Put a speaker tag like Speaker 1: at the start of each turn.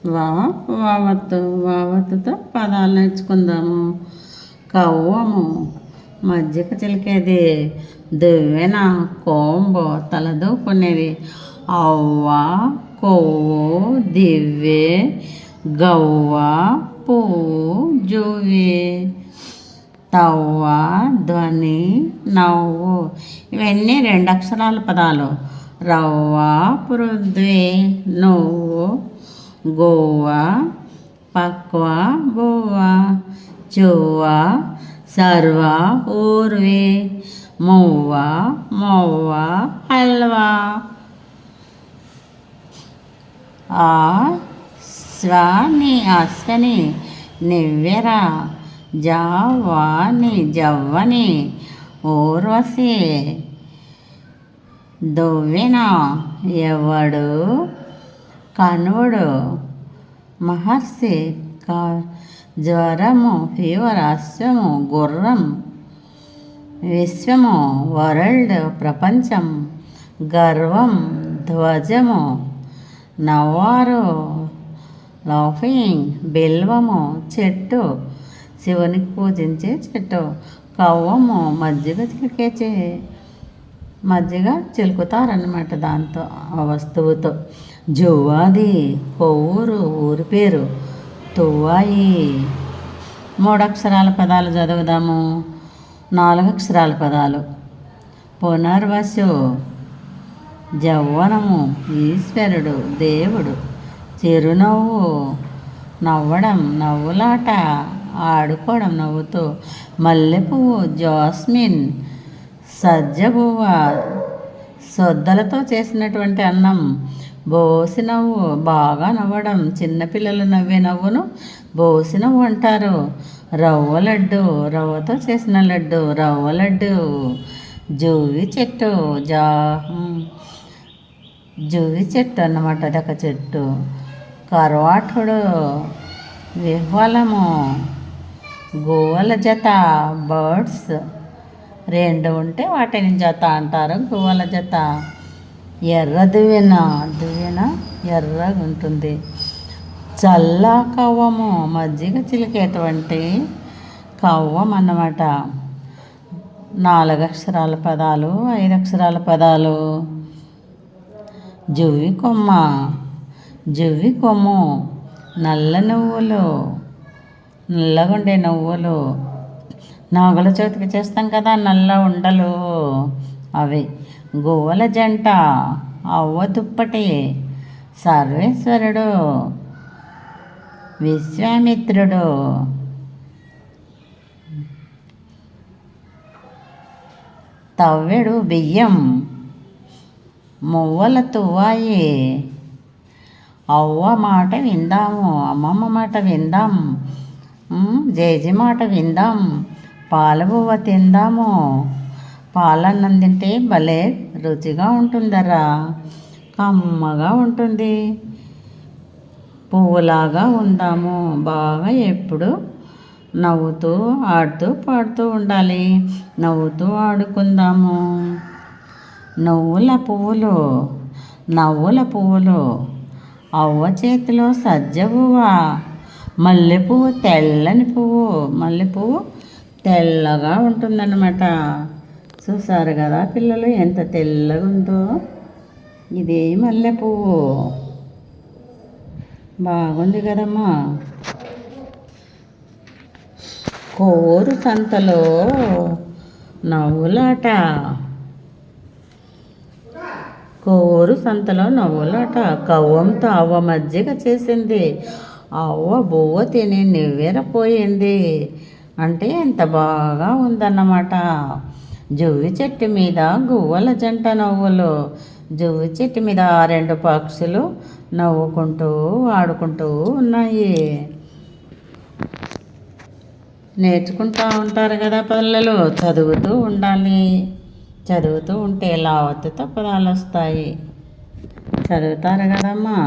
Speaker 1: వా వావత్తుతో పదాలు నేర్చుకుందాము. కవ్వము మజ్జిగ చిలికేది, దువ్వెన కోంబో తలదూకునేది, అవ్వ కొవ్వు దివ్వె గవ్వ పువ్వు జువ్వి, తవ్వ ధ్వని నవ్వు. ఇవన్నీ 2 అక్షరాల పదాలు. రవ్వ పృథ్వీ నువ్వు, గోవ పక్వ బువ్వ, చువ్వ సర్వ ఊర్వి, మువ్వ మొవ్వ హల్వా. ఆ స్వాని అశ్వని నివ్వెర, జావాని జవ్వని ఊర్వశి, దువ్వెన ఎవడు కనుడు, మహర్షి జ్వరము ఫీవర్, అశ్వము గుర్రం, విశ్వము వరల్డ్ ప్రపంచం, గర్వం ధ్వజము, నవ్వారు లాఫింగ్, బిల్వము చెట్టు శివునికి పూజించే చెట్టు, కవ్వము మజ్జిగ చిలుకుతారన్నమాట దాంతో ఆ వస్తువుతో. జువ్వాది కొవ్వూరు ఊరి పేరు, తువ్వాయి. 3 అక్షరాల పదాలు చదువుదాము. 4 అక్షరాల పదాలు. పునర్వసు జవ్వనము ఈశ్వరుడు దేవుడు, చిరునవ్వు నవ్వడం నవ్వులాట ఆడుకోవడం నవ్వుతూ, మల్లెపువ్వు జాస్మిన్, సజ్జబువ్వ సొద్దలతో చేసినటువంటి అన్నం, బోసి నవ్వు బాగా నవ్వడం, చిన్నపిల్లలు నవ్వే నవ్వును బోసి నవ్వు అంటారు. రవ్వ లడ్డు రవ్వతో చేసిన లడ్డు రవ్వ లడ్డు. జువ్వి చెట్టు జువ్వి చెట్టు అన్నమాట, అదొక చెట్టు. కర్వాటుడు విహ్వలము, గువ్వల జత బర్డ్స్ 2 ఉంటే వాటిని జత అంటారు, గువ్వల జత. ఎర్ర దువ్వెన ఎర్రగా ఉంటుంది. చల్ల కవ్వము మజ్జిగ చిలికేటువంటి కవ్వం అన్నమాట. 4 అక్షరాల పదాలు. 5 అక్షరాల పదాలు. జువ్వి కొమ్ము నల్ల నువ్వులు, నల్లగుండే నువ్వులు, నాగుల చవితికి చేస్తాం కదా నల్ల ఉండలు అవి. గువ్వల జంట, అవ్వ దుప్పటి, సర్వేశ్వరుడు, విశ్వామిత్రుడు, తవ్వెడు బియ్యం, మువ్వల తువ్వాయి. అవ్వ మాట విందాము, అమ్మమ్మ మాట విందాం, జేజి మాట విందాం, పాలబువ్వ తిందాము. పాలన్నం తింటే భలే రుచిగా ఉంటుందరా, కమ్మగా ఉంటుంది. పువ్వులాగా ఉందాము, బాగా ఎప్పుడు నవ్వుతూ ఆడుతూ పాడుతూ ఉండాలి, నవ్వుతూ ఆడుకుందాము. నవ్వుల పువ్వులు, అవ్వ చేతిలో సజ్జబువ్వ, మల్లెపువ్వు తెల్లని పువ్వు, మల్లెపువ్వు తెల్లగా ఉంటుందన్నమాట. చూసారు కదా పిల్లలు ఎంత తెల్లగా ఉందో. ఇదే మల్లెపువ్వు, బాగుంది కదమ్మా. కోరు సంతలో నవ్వులాట, కవ్వంతో అవ్వ మజ్జిగ చేసింది, అవ్వ బువ్వ తిని నివ్వెరపోయింది అంటే ఎంత బాగా ఉందన్నమాట. జువ్వి చెట్టు మీద గువ్వల జంట నవ్వులు, జువ్వి చెట్టు మీద 2 పక్షులు నవ్వుకుంటూ ఆడుకుంటూ ఉన్నాయి. నేర్చుకుంటూ ఉంటారు కదా పిల్లలు, చదువుతూ ఉండాలి. చదువుతూ ఉంటే లావత్తుతో పదాలు వస్తాయి. చదువుతారు కదమ్మా.